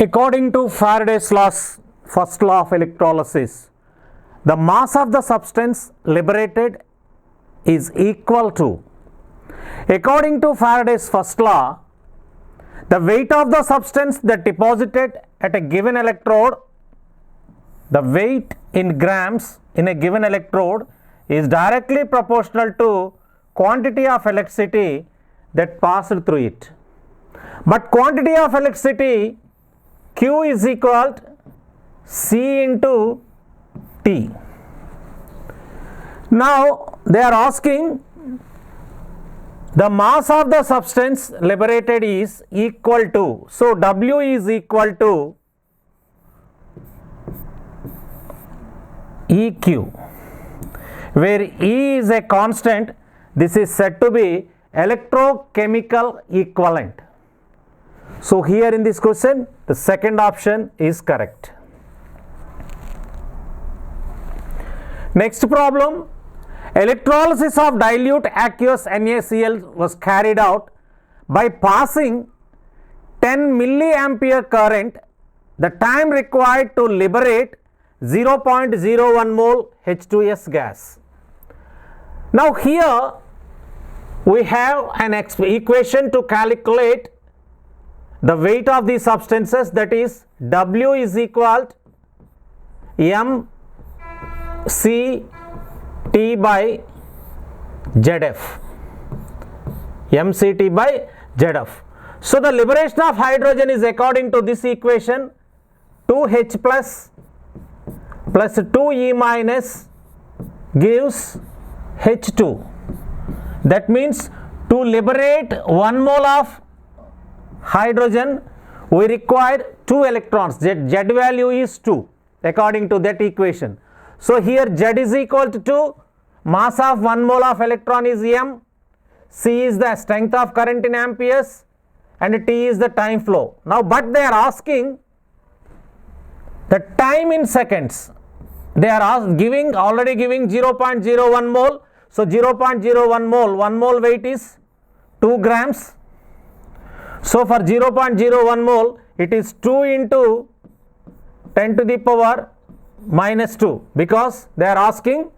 According to Faraday's first law of electrolysis, the mass of the substance liberated is equal to, according to Faraday's first law, the weight of the substance that deposited at a given electrode, the weight in grams in a given electrode is directly proportional to quantity of electricity that passed through it. But quantity of electricity Q is equal to C into T. Now they are asking the mass of the substance liberated is equal to, so W is equal to EQ, where E is a constant. This is said to be electrochemical equivalent. So here in this question, the second option is correct. Next problem, electrolysis of dilute aqueous NaCl was carried out by passing 10 milliampere current. The time required to liberate 0.01 mole H2S gas. Now here we have an equation to calculate the weight of these substances, that is W is equal to mCt by ZF. mCt by ZF. So the liberation of hydrogen is, according to this equation, 2H plus 2E minus gives H2. That means to liberate 1 mole of hydrogen we require 2 electrons. Z value is 2 according to that equation. So here Z is equal to 2, mass of 1 mole of electron is m, C is the strength of current in amperes, and T is the time flow. Now but they are asking the time in seconds. They are already giving 0.01 mole. So 0.01 mole, 1 mole weight is 2 grams. So for 0.01 mole, it is 2 into 10 to the power minus 2, because they are asking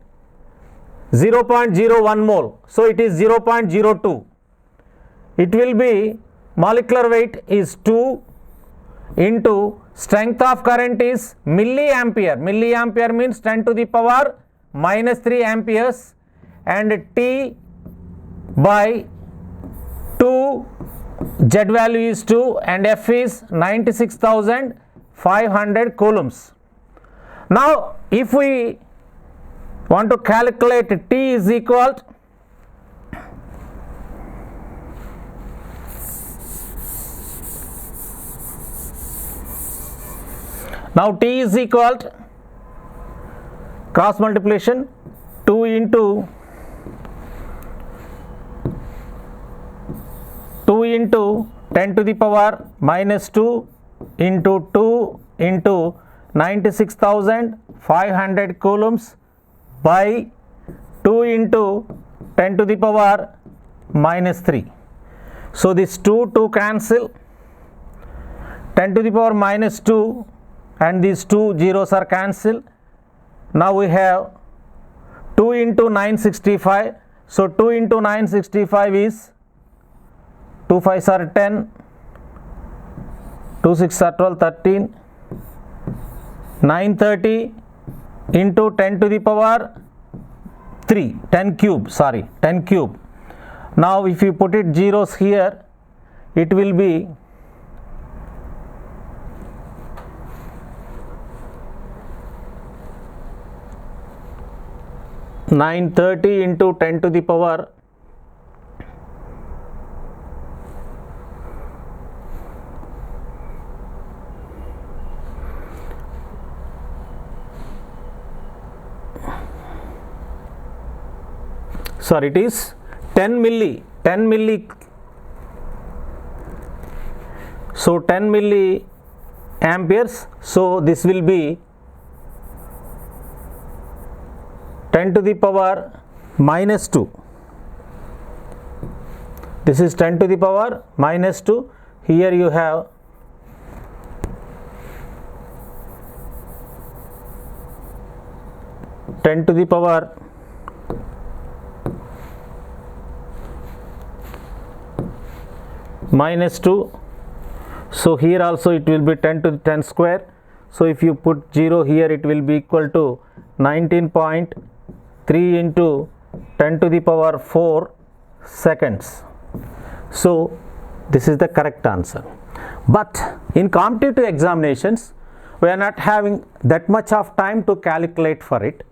0.01 mole. So it is 0.02. It will be, molecular weight is 2 into strength of current is milliampere. Milliampere means 10 to the power minus 3 amperes, and T by 2, Z value is 2, and F is 96,500 coulombs. Now if we want to calculate T is equal to T is equal to cross multiplication 2 into 10 to the power minus 2 into 2 into 96,500 coulombs by 2 into 10 to the power minus 3. So this 2 cancel, 10 to the power minus 2 and these 2 zeros are cancelled. Now we have 2 into 965. So 2 into 965 is 2 5s are 10, 2 6s are 12, 13, 930 into 10 to the power 3, 10 cube. Now if you put it zeros here, it will be 930 into 10 to the power 10 milli. So 10 milliamperes. So this will be 10 to the power minus 2. This is 10 to the power minus 2. Here you have 10 to the power minus 2. So here also it will be 10 to the 10 square. So if you put 0 here, it will be equal to 19.3 into 10 to the power 4 seconds. So this is the correct answer. But in competitive examinations, we are not having that much of time to calculate for it.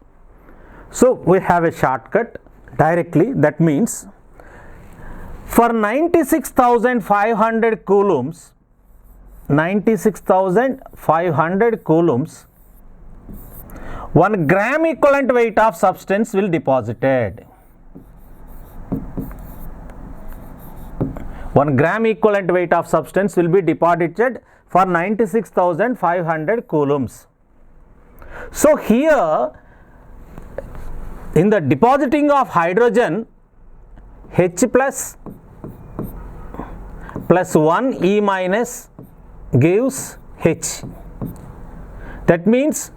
So we have a shortcut directly. That means for 96,500 coulombs, 96,500 coulombs, 1 gram equivalent weight of substance will deposited. 1 gram equivalent weight of substance will be deposited for 96,500 coulombs. So here in the depositing of hydrogen, H plus 1 E minus gives H. That means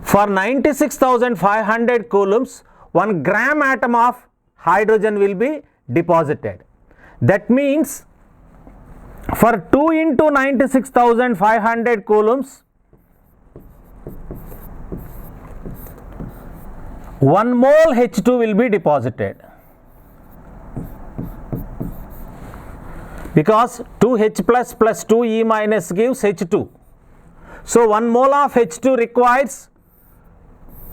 for 96,500 coulombs, 1 gram atom of hydrogen will be deposited. That means for 2 into 96,500 coulombs, 1 mole H2 will be deposited, because 2H plus 2E minus gives H2. So 1 mole of H2 requires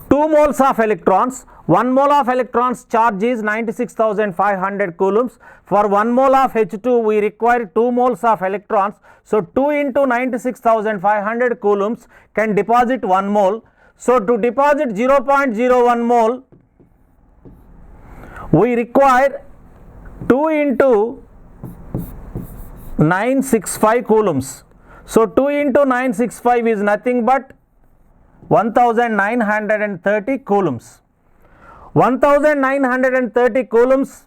2 moles of electrons. 1 mole of electrons charge is 96,500 coulombs. For 1 mole of H2 we require 2 moles of electrons. So 2 into 96,500 coulombs can deposit 1 mole. So to deposit 0.01 mole we require 2 into 965 coulombs. So 2 into 965 is nothing but 1930 coulombs. 1930 coulombs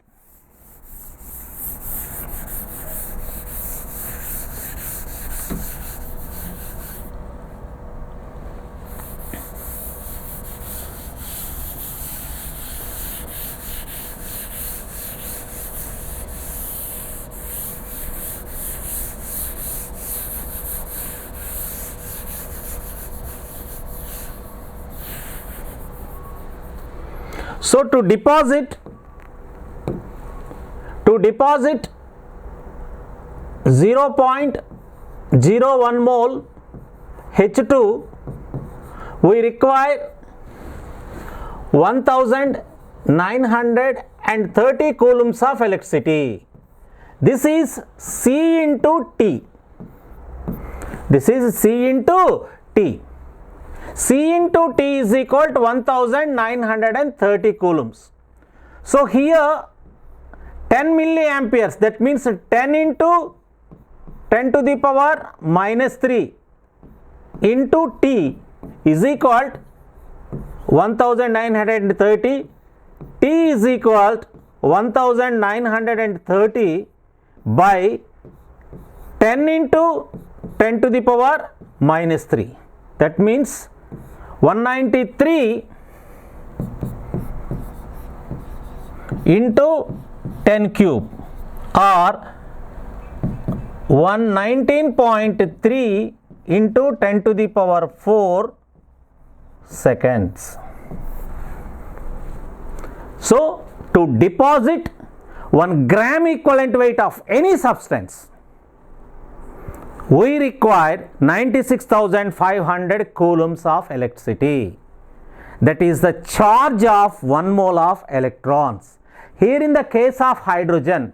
So to deposit 0.01 mole H2 we require 1930 coulombs of electricity. This is C into T. This is C into T. C into T is equal to 1930 coulombs. So here 10 milliamperes, that means 10 into 10 to the power minus 3 into T is equal to 1930. T is equal to 1930 by 10 into 10 to the power minus 3. That means 193 into 10 cube or 119.3 into 10 to the power 4 seconds. So to deposit 1 gram equivalent weight of any substance, we require 96,500 coulombs of electricity. That is the charge of 1 mole of electrons. Here in the case of hydrogen,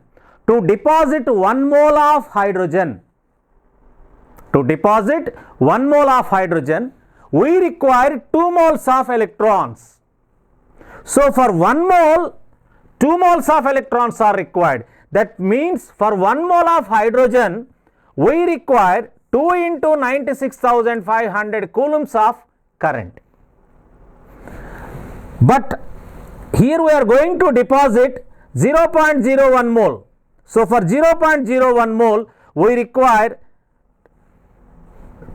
to deposit 1 mole of hydrogen, we require 2 moles of electrons. So for 1 mole, 2 moles of electrons are required. That means for 1 mole of hydrogen, we require 2 into 96,500 coulombs of current. But here we are going to deposit 0.01 mole. So for 0.01 mole, we require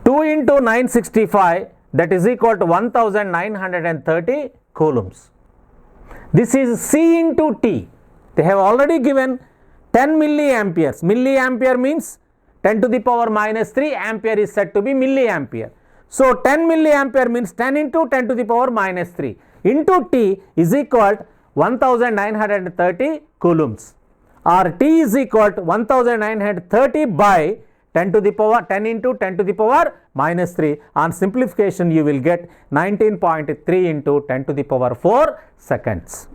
2 into 965, that is equal to 1930 coulombs. This is C into T. They have already given 10 milliamperes. Milliampere means 10 to the power minus 3, ampere is said to be milliampere. So 10 milliampere means 10 into 10 to the power minus 3 into T is equal to 1930 coulombs, or T is equal to 1930 by 10 to the power 10 into 10 to the power minus 3. On simplification you will get 19.3 into 10 to the power 4 seconds.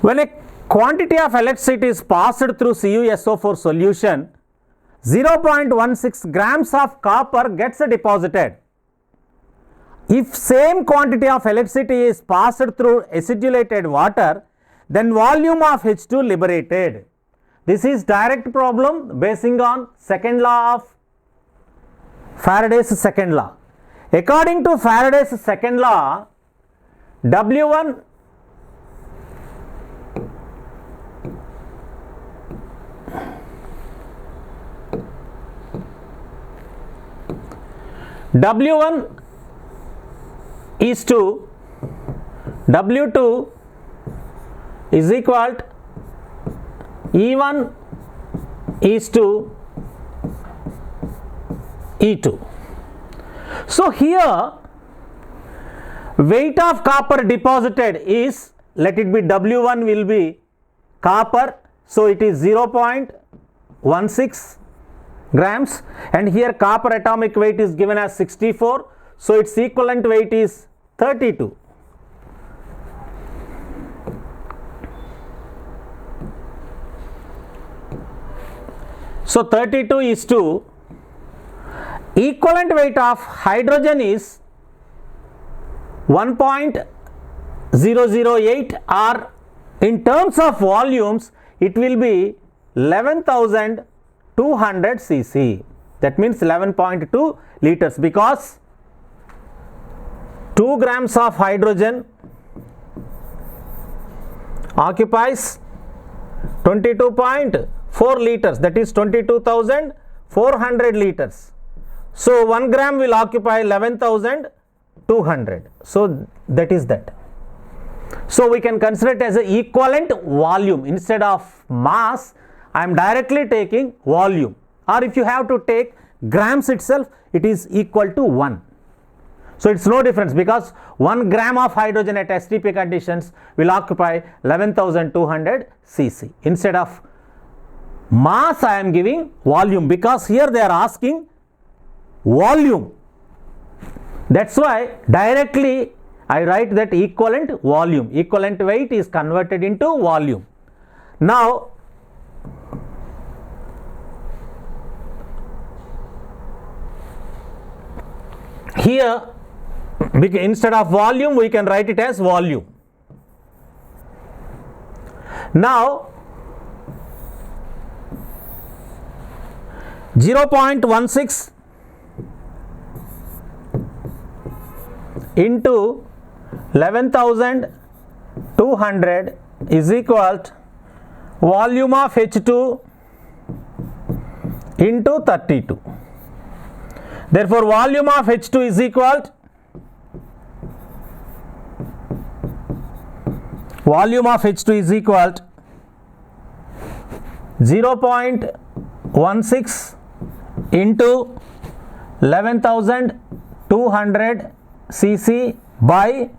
When a quantity of electricity is passed through CuSO4 solution, 0.16 grams of copper gets deposited. If same quantity of electricity is passed through acidulated water, then volume of H2 liberated. This is direct problem basing on second law of Faraday's second law. According to Faraday's second law, W1 is to W2 is equal to E1 is to E2. So here weight of copper deposited is, let it be W1 will be copper, so it is 0.16 grams, and here copper atomic weight is given as 64, so its equivalent weight is 32. So 32 is to equivalent weight of hydrogen is 1.008, or in terms of volumes it will be 11,200 cc. That means 11.2 liters, because 2 grams of hydrogen occupies 22.4 liters, that is 22,400 liters. So 1 gram will occupy 11,200. So that is that. So we can consider it as an equivalent volume. Instead of mass, I am directly taking volume, or if you have to take grams itself, it is equal to 1. So it's no difference, because 1 gram of hydrogen at STP conditions will occupy 11,200 cc. Instead of mass, I am giving volume, because here they are asking volume. That's why directly I write that equivalent volume. Equivalent weight is converted into volume. Now here, instead of volume, we can write it as volume. Now 0.16 into 11,200 is equal to volume of H2 into 32. Therefore, volume of H2 is equal to volume of H2 is equal to 0.16 into 11,200 cc by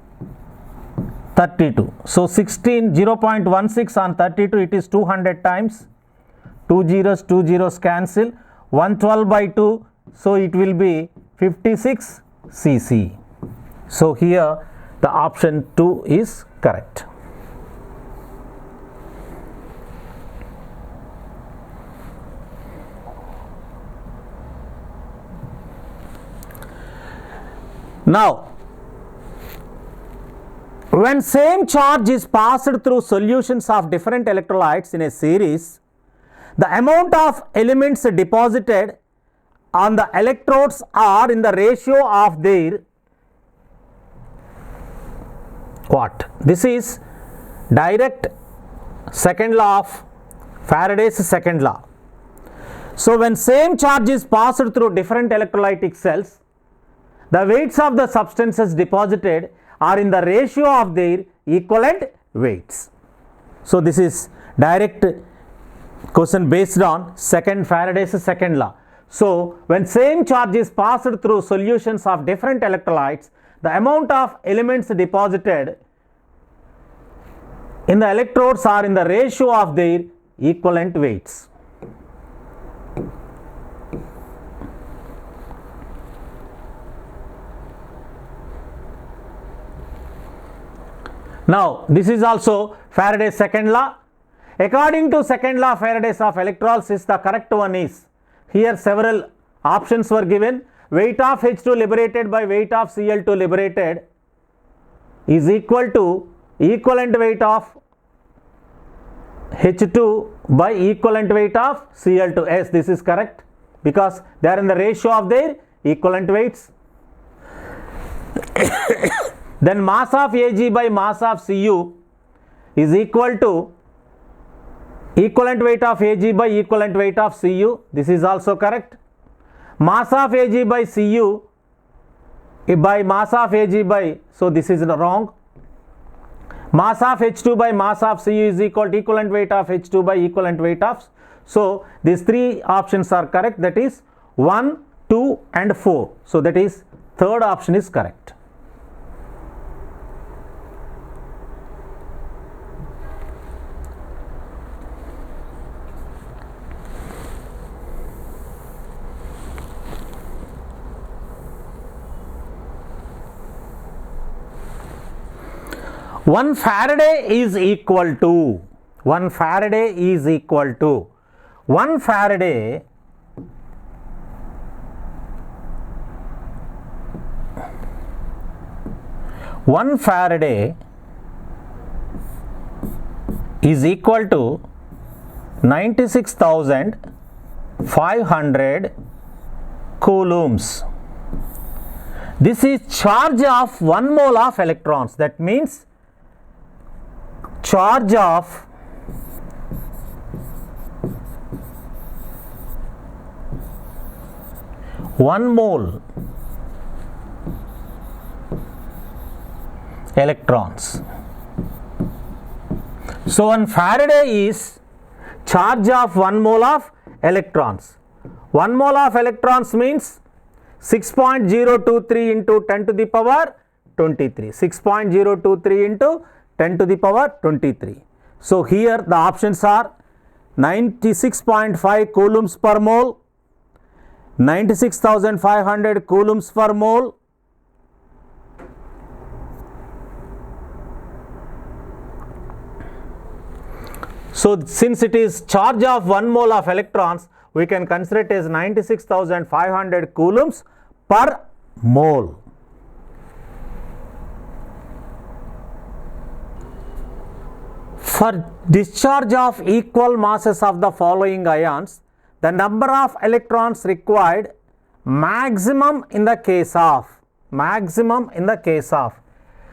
32. So 0.16 on 32, it is 200 times. 2 zeros cancel. 112 by 2, so it will be 56 cc. So here the option 2 is correct. Now, when same charge is passed through solutions of different electrolytes in a series, the amount of elements deposited on the electrodes are in the ratio of their what? This is direct second law of Faraday's second law. So when same charge is passed through different electrolytic cells, the weights of the substances deposited are in the ratio of their equivalent weights. So this is direct question based on Faraday's second law. So when same charge is passed through solutions of different electrolytes, the amount of elements deposited in the electrodes are in the ratio of their equivalent weights. Now this is also Faraday's second law. According to second law Faraday's of electrolysis, the correct one is, here several options were given. Weight of H2 liberated by weight of Cl2 liberated is equal to equivalent weight of H2 by equivalent weight of Cl2. Yes, this is correct because they are in the ratio of their equivalent weights. Then mass of Ag by mass of Cu is equal to equivalent weight of Ag by equivalent weight of Cu. This is also correct. Mass of Ag by Cu by mass of Ag by, so this is wrong. Mass of H2 by mass of Cu is equal to equivalent weight of H2 by equivalent weight of. So these three options are correct, that is 1, 2 and 4. So that is third option is correct. One Faraday is equal to 1 Faraday is equal to 1 Faraday is equal to 96,500 coulombs. This is charge of 1 mole of electrons. That means charge of 1 mole electrons. So 1 Faraday is charge of 1 mole of electrons. 1 mole of electrons means 6.023 into 10 to the power 23. 6.023 into 10 to the power 23. So here the options are 96.5 coulombs per mole, 96,500 coulombs per mole, so since it is charge of 1 mole of electrons, we can consider it as 96,500 coulombs per mole. For discharge of equal masses of the following ions, the number of electrons required maximum in the case of.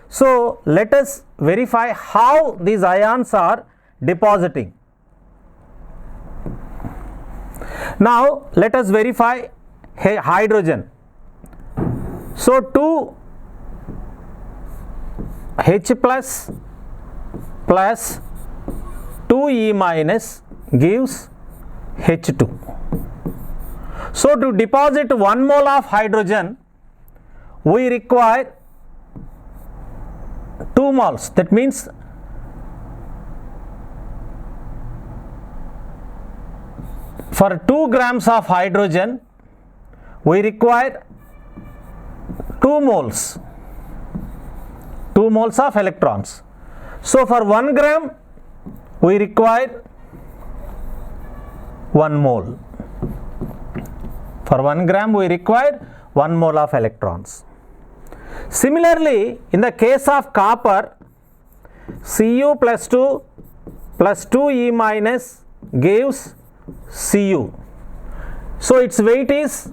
So let us verify how these ions are depositing. Now let us verify hydrogen. So 2H plus 2E minus gives H2. So to deposit 1 mole of hydrogen, we require 2 moles. That means for 2 grams of hydrogen, we require 2 moles of electrons. So for 1 gram, we require 1 mole. For 1 gram, we require 1 mole of electrons. Similarly, in the case of copper, Cu plus 2 plus 2E minus gives Cu. So its weight is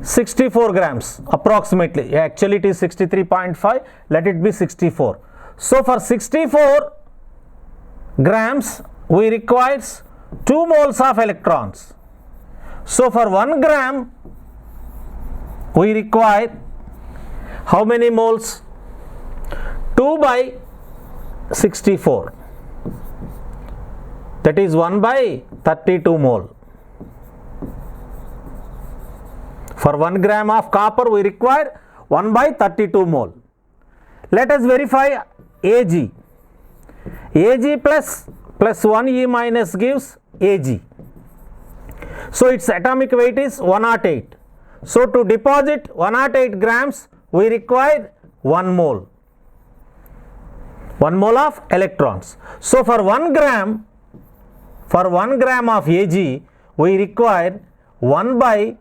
64 grams approximately. Actually it is 63.5, let it be 64. So for 64 grams we require 2 moles of electrons. So for 1 gram we require how many moles? 2 by 64, that is 1 by 32 mole. For 1 gram of copper we require 1 by 32 mole. Let us verify Ag. Ag plus 1 E minus gives Ag. So its atomic weight is 108. So to deposit 108 grams we require 1 mole. 1 mole of electrons. So for 1 gram of Ag we require 1 by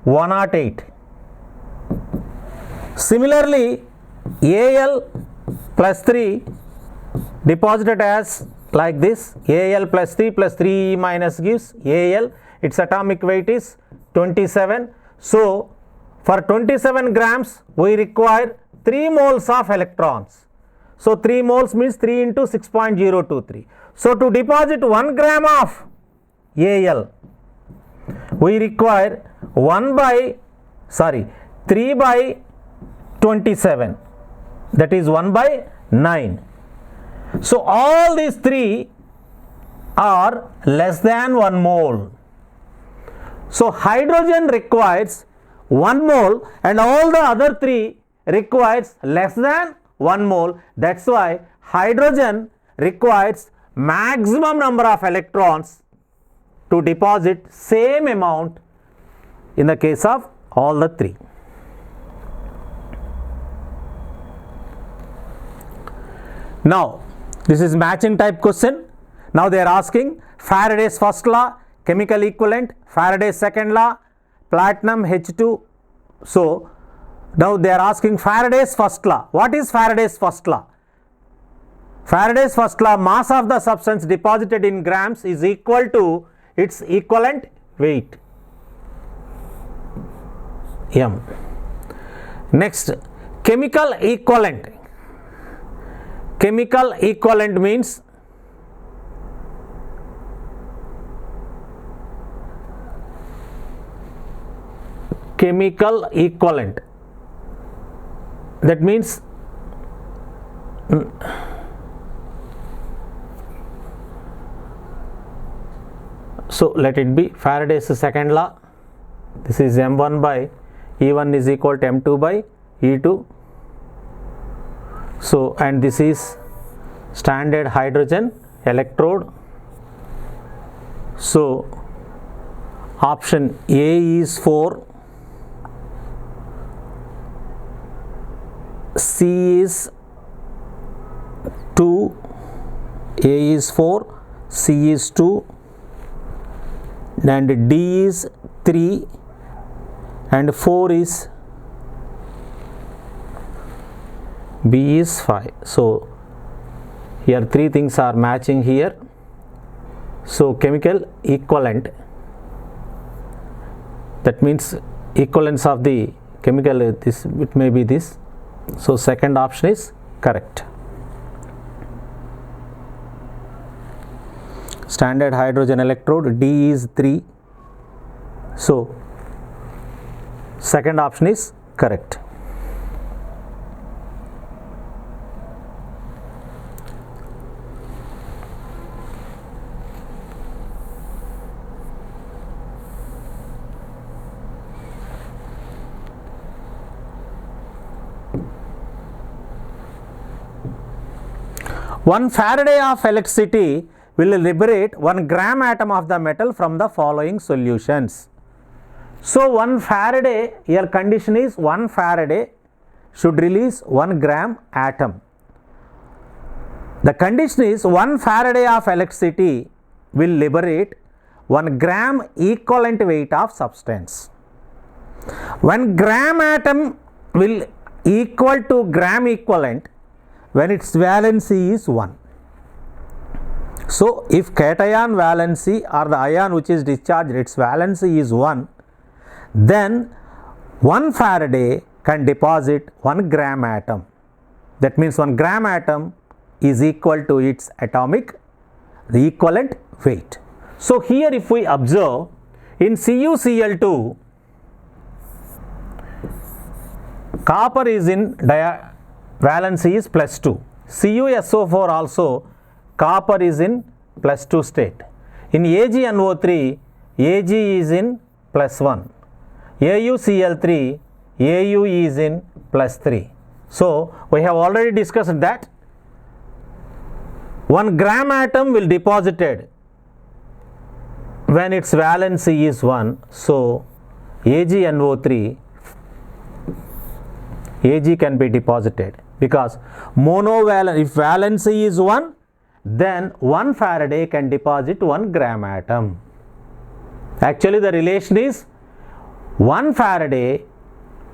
108. Similarly, Al plus 3 deposited as like this, Al plus 3 minus gives Al, its atomic weight is 27. So for 27 grams we require 3 moles of electrons. So 3 moles means 3 into 6.023. So to deposit 1 gram of Al we require 3 by 27, that is 1 by 9. So all these 3 are less than 1 mole. So hydrogen requires 1 mole and all the other 3 requires less than 1 mole. That's why hydrogen requires maximum number of electrons to deposit same amount in the case of all the 3. Now this is matching type question. Now they are asking Faraday's first law, chemical equivalent, Faraday's second law, platinum H2. So now they are asking Faraday's first law. What is Faraday's first law? Faraday's first law, mass of the substance deposited in grams is equal to its equivalent weight, M. Next, chemical equivalent. Chemical equivalent means chemical equivalent. That means so let it be Faraday's second law. This is M1 by E1 is equal to M2 by E2. So and this is standard hydrogen electrode. So option A is 4, C is 2, A is 4, C is 2 and D is 3 and 4 is B is 5. So here 3 things are matching here. So chemical equivalent, that means equivalence of the chemical, this it may be this. So second option is correct. Standard hydrogen electrode, D is 3. So second option is correct. One Faraday of electricity will liberate 1 gram atom of the metal from the following solutions. So 1 Faraday, your condition is 1 Faraday should release 1 gram atom. The condition is 1 Faraday of electricity will liberate 1 gram equivalent weight of substance. 1 gram atom will equal to gram equivalent when its valency is 1. So if cation valency or the ion which is discharged, its valency is 1, then 1 Faraday can deposit 1 gram atom. That means 1 gram atom is equal to its atomic, the equivalent weight. So here if we observe in CuCl2, copper is in valency is plus 2. CuSO4 also copper is in plus 2 state. In AgNO3, Ag is in plus 1. AuCl3, Au is in plus 3. So we have already discussed that 1 gram atom will deposited when its valency is 1. So AgNO3, Ag can be deposited because monovalent, if valency is 1, then 1 Faraday can deposit 1 gram atom. Actually the relation is 1 Faraday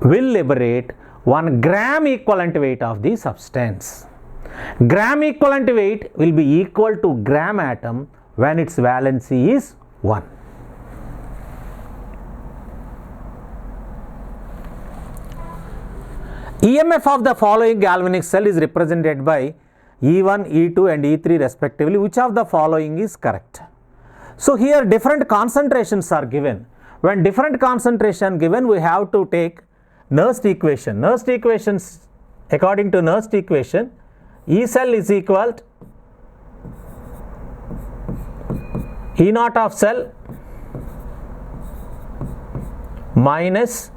will liberate 1 gram equivalent weight of the substance. Gram equivalent weight will be equal to gram atom when its valency is 1. EMF of the following galvanic cell is represented by E1, E2 and E3 respectively. Which of the following is correct? So here different concentrations are given. When different concentration given, we have to take Nernst equation. Nernst equations, according to Nernst equation, E cell is equal to E naught of cell minus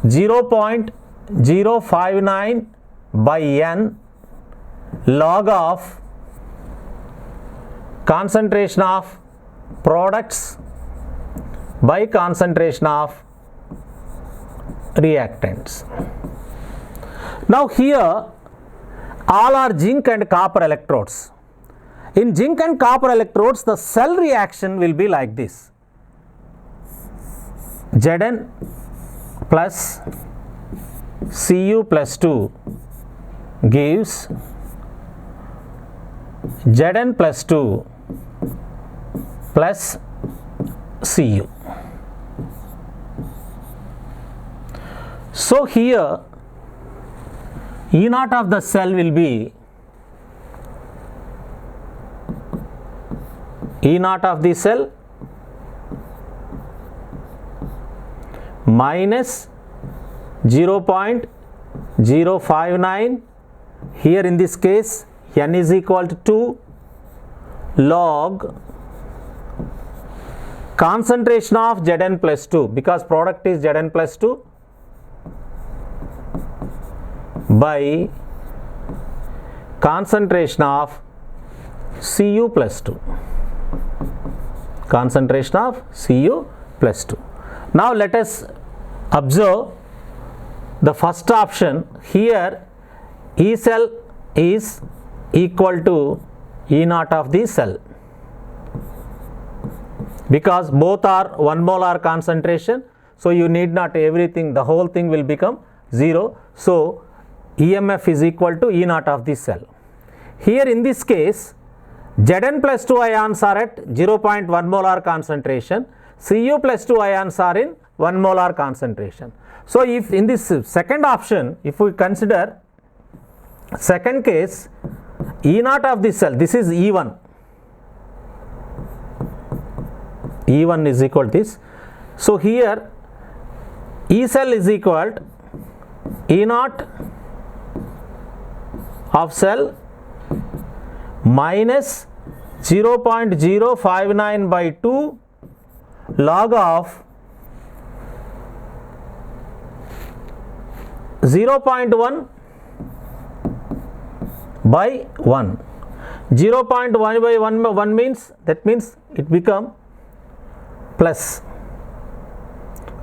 0.059 by n log of concentration of products by concentration of reactants. Now here all are zinc and copper electrodes. In zinc and copper electrodes, the cell reaction will be like this: Zn plus Cu plus 2 gives Zn plus 2 plus Cu. So here E naught of the cell will be E naught of the cell minus 0.059, here in this case n is equal to 2 log concentration of Zn plus 2, because product is Zn plus 2, by concentration of Cu plus 2. Concentration of Cu plus 2. Now let us observe the first option. Here E cell is equal to E naught of the cell, because both are 1 molar concentration. So you need not everything, the whole thing will become 0. So EMF is equal to E naught of the cell. Here in this case Zn plus 2 ions are at 0.1 molar concentration, Cu plus 2 ions are in 1 molar concentration. So if in this second option, if we consider second case, E naught of the cell, this is E1, E1 is equal to this. So here E cell is equal to E naught of cell minus 0.059 by 2 log of 0.1 by 1. 0.1 by 1 means, that means it become plus,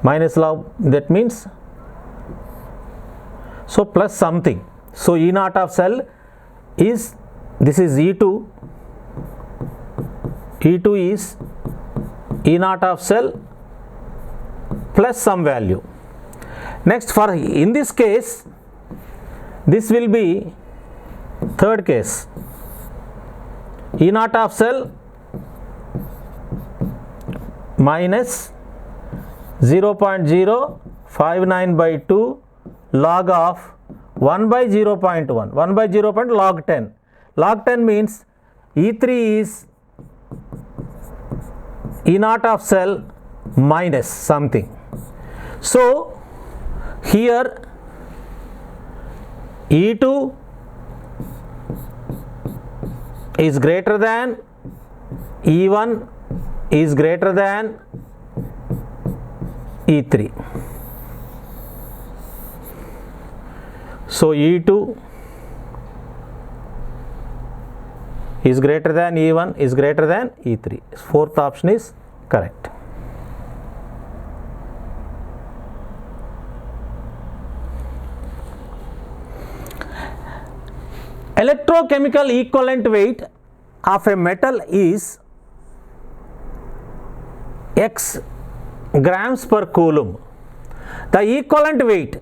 minus log, that means, so plus something. So E naught of cell is, this is E2, E2 is E naught of cell plus some value. Next, for in this case, this will be third case, E naught of cell minus 0.059 by 2 log of 1 by 0.1. 1 by 0. Log 10. Log 10 means E3 is E naught of cell minus something. So here E2 is greater than E1 is greater than E3. So E2 is greater than E1 is greater than E3. Fourth option is correct. Electrochemical equivalent weight of a metal is X grams per coulomb. The equivalent weight.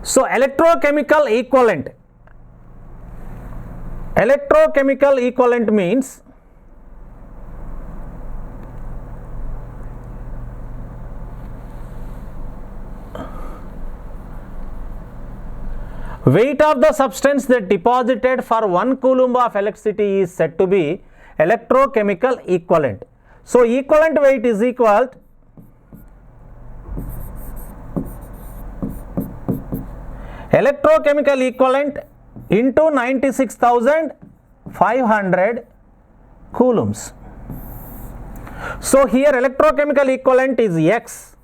So electrochemical equivalent means weight of the substance that deposited for 1 coulomb of electricity is said to be electrochemical equivalent. So equivalent weight is equal to electrochemical equivalent into 96,500 coulombs. So here electrochemical equivalent is X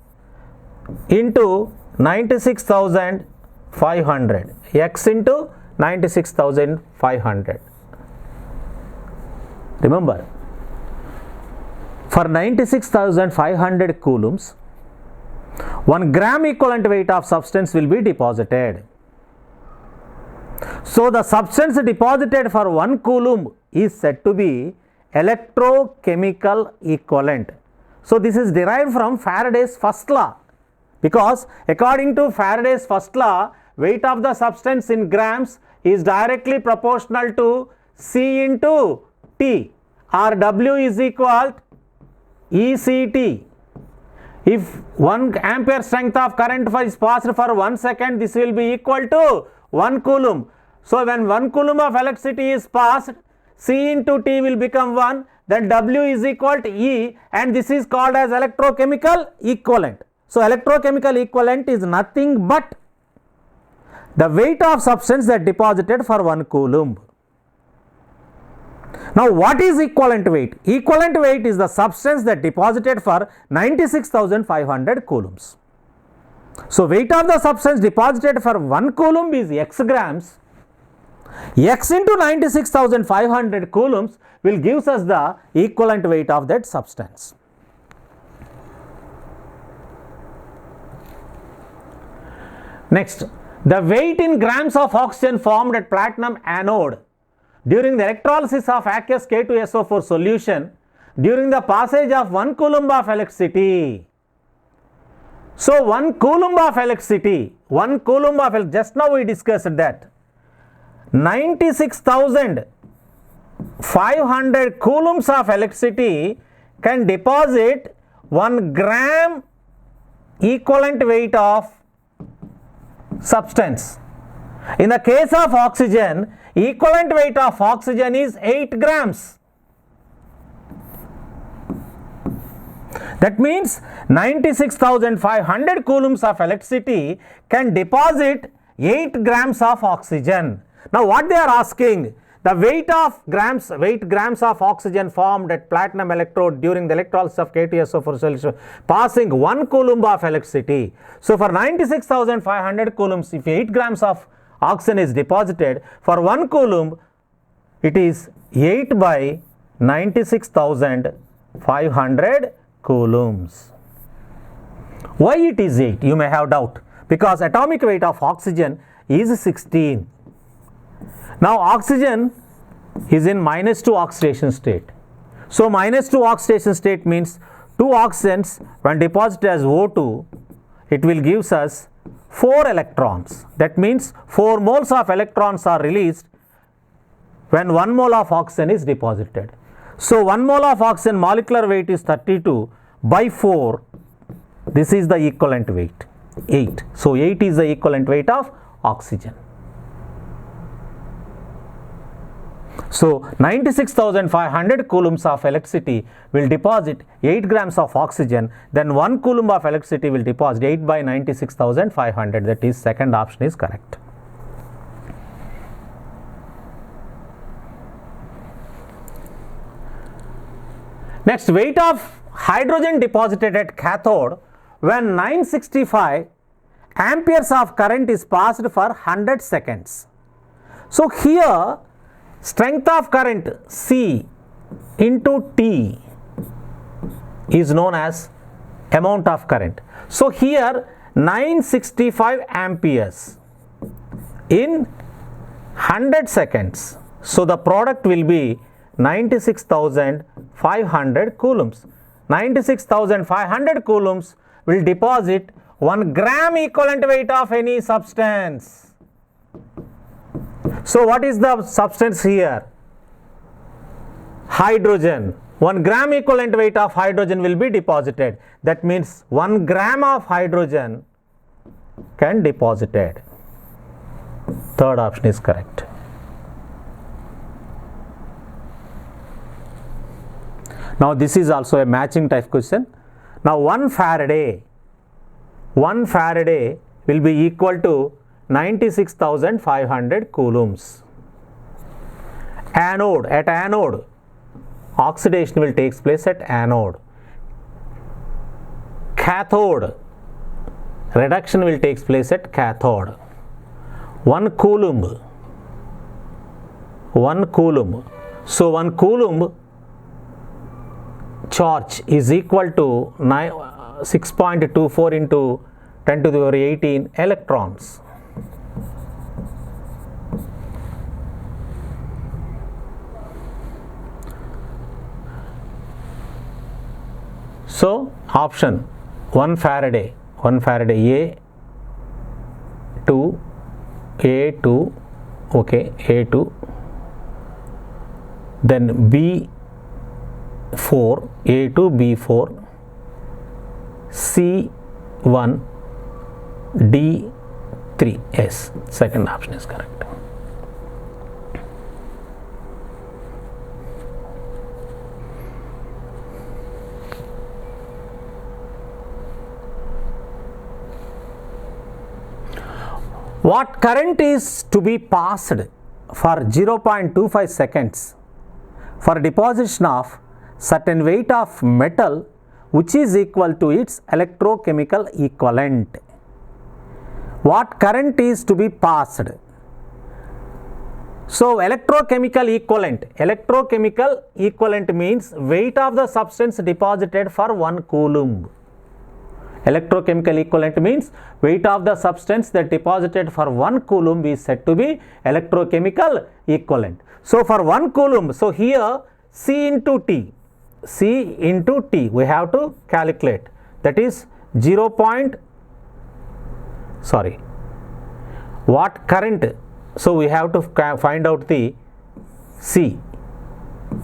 into 96,500. X into 96,500. Remember, for 96,500 coulombs, 1 gram equivalent weight of substance will be deposited. So the substance deposited for 1 coulomb is said to be electrochemical equivalent. So this is derived from Faraday's first law, because according to Faraday's first law, weight of the substance in grams is directly proportional to C into T, or W is equal to ECT. If 1 ampere strength of current is passed for 1 second, this will be equal to 1 coulomb. So when 1 coulomb of electricity is passed, C into T will become 1, then W is equal to E, and this is called as electrochemical equivalent. So electrochemical equivalent is nothing but the weight of substance that deposited for 1 coulomb. Now what is equivalent weight? Equivalent weight is the substance that deposited for 96,500 coulombs. So weight of the substance deposited for 1 coulomb is X grams. X into 96,500 coulombs will gives us the equivalent weight of that substance. Next, the weight in grams of oxygen formed at platinum anode during the electrolysis of aqueous K2SO4 solution during the passage of 1 coulomb of electricity. So 1 coulomb of electricity, just now we discussed that 96,500 coulombs of electricity can deposit 1 gram equivalent weight of substance. In the case of oxygen, equivalent weight of oxygen is 8 grams. That means 96,500 coulombs of electricity can deposit 8 grams of oxygen. Now what they are asking, the weight grams of oxygen formed at platinum electrode during the electrolysis of K2SO4 solution passing 1 coulomb of electricity. So for 96,500 coulombs, if 8 grams of oxygen is deposited, for 1 coulomb it is 8 by 96,500 coulombs. Why it is 8? You may have doubt, because atomic weight of oxygen is 16. Now oxygen is in -2 oxidation state. So -2 oxidation state means 2 oxygens when deposited as O2, it will gives us 4 electrons. That means 4 moles of electrons are released when 1 mole of oxygen is deposited. So 1 mole of oxygen molecular weight is 32 by 4. This is the equivalent weight, 8. So 8 is the equivalent weight of oxygen. So 96,500 coulombs of electricity will deposit 8 grams of oxygen, then 1 coulomb of electricity will deposit 8 by 96,500. That is, second option is correct. Next, weight of hydrogen deposited at cathode when 965 amperes of current is passed for 100 seconds. So here strength of current C into T is known as amount of current. So here 965 amperes in 100 seconds. So the product will be 96,500 coulombs. 96,500 coulombs will deposit 1 gram equivalent weight of any substance. So what is the substance here? Hydrogen. 1 gram equivalent weight of hydrogen will be deposited. That means 1 gram of hydrogen can deposited. Third option is correct. Now this is also a matching type question. Now 1 Faraday will be equal to 96,500 coulombs. Anode, at anode, oxidation will take place at anode. Cathode, reduction will take place at cathode. 1 coulomb. So 1 coulomb charge is equal to 6.24 into 10 to the power 18 electrons. So option 1 Faraday, A2, okay, A2, then B4, A2, B4, C1, D3, S. Second option is correct. What current is to be passed for 0.25 seconds for deposition of certain weight of metal which is equal to its electrochemical equivalent? What current is to be passed? So electrochemical equivalent means weight of the substance deposited for 1 coulomb. Electrochemical equivalent means weight of the substance that deposited for 1 coulomb is said to be electrochemical equivalent. So for 1 coulomb, so here C into T we have to calculate, that is what current, so we have to find out the C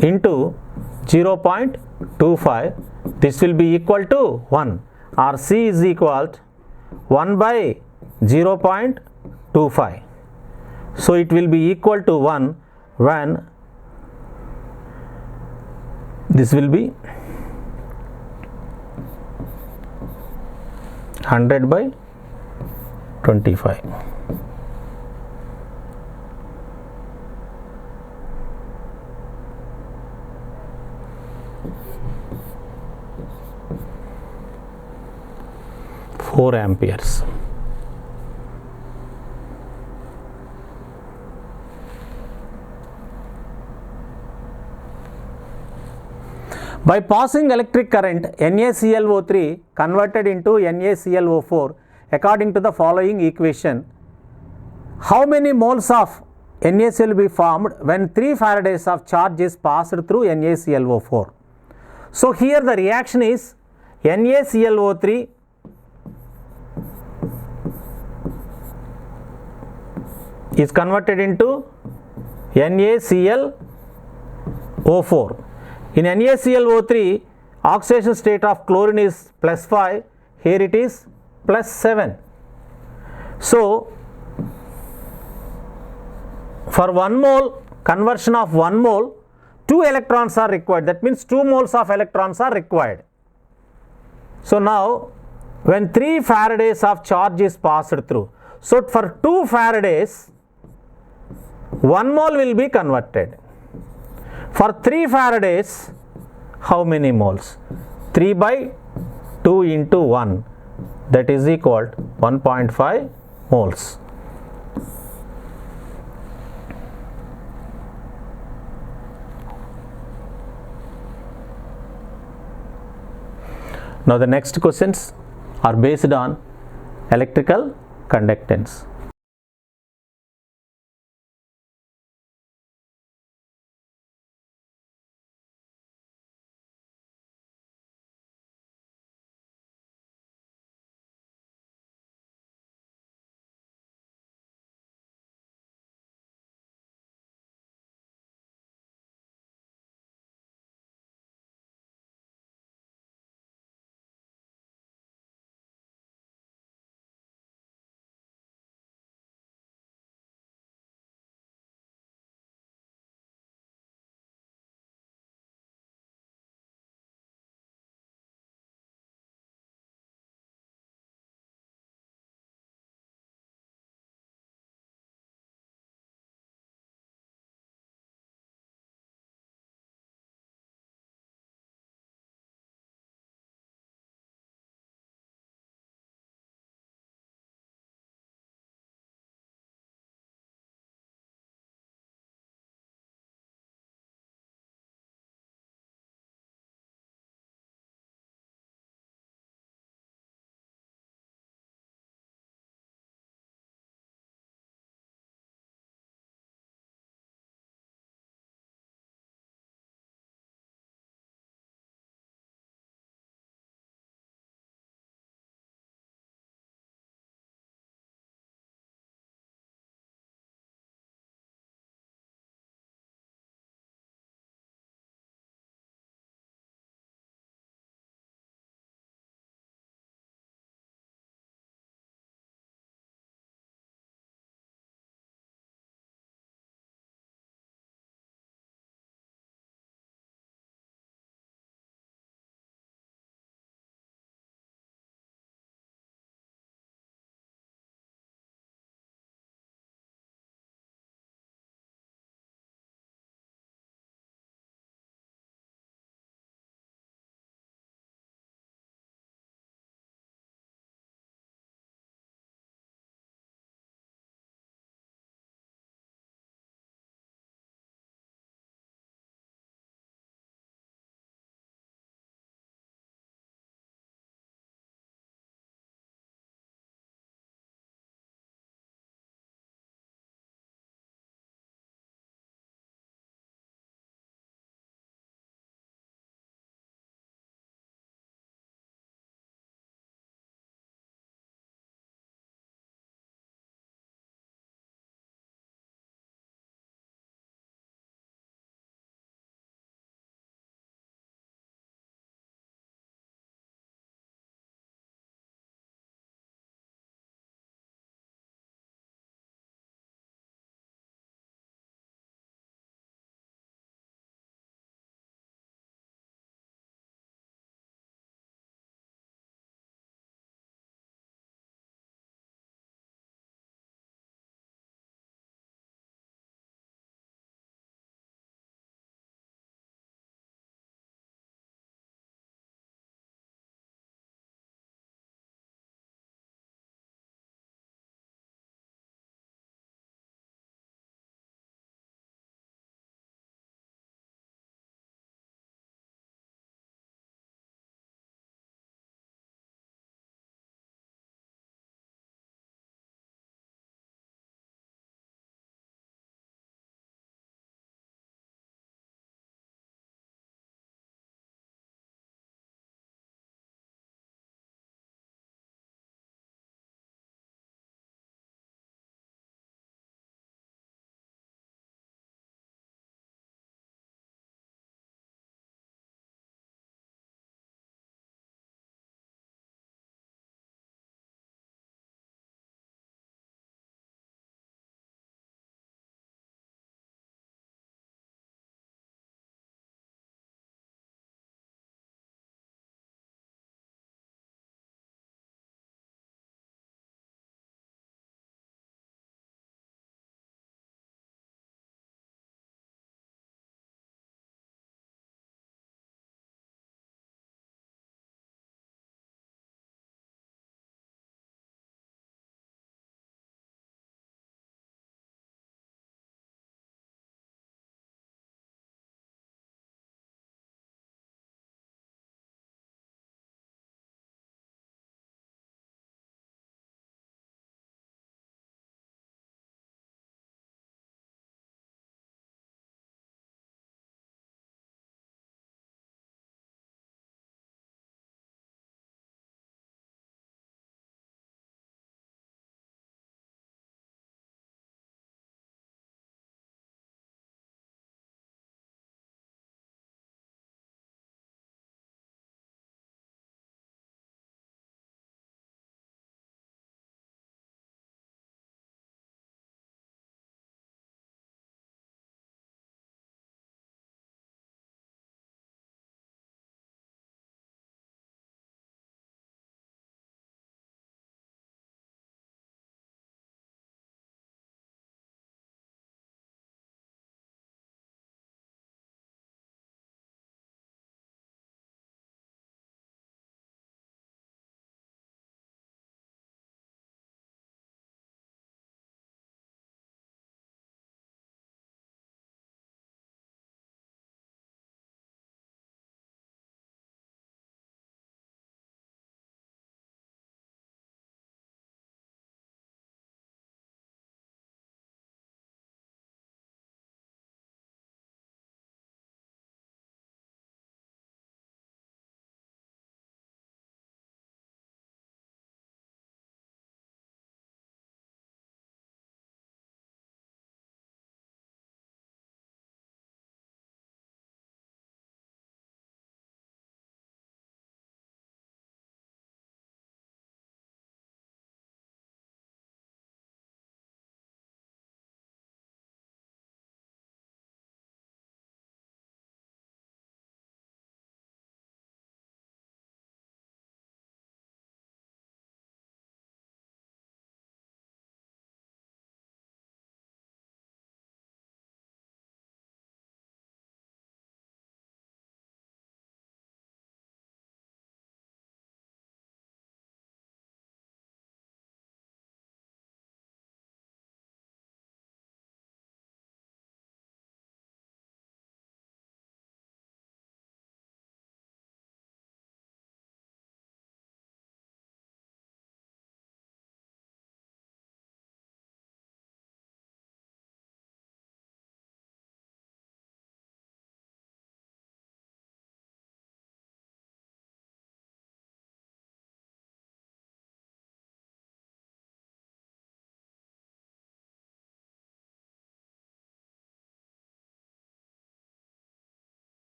into 0.25, this will be equal to 1, or C is equal to 1 by 0.25. So it will be equal to 1 when this will be 100 by 25. Four amperes. By passing electric current, NaClO3 converted into NaClO4 according to the following equation. How many moles of NaCl will be formed when 3 Faradays of charge is passed through NaClO4? So here the reaction is NaClO3 is converted into NaClO4. In NaClO3, oxidation state of chlorine is +5, here it is +7. So, for 1 mole, conversion of 1 mole, 2 electrons are required. That means 2 moles of electrons are required. So, now when 3 Faradays of charge is passed through, so for 2 Faradays, 1 mole will be converted. For 3 Faradays, how many moles? 3 by 2 into 1, that is equal to 1.5 moles. Now the next questions are based on electrical conductance.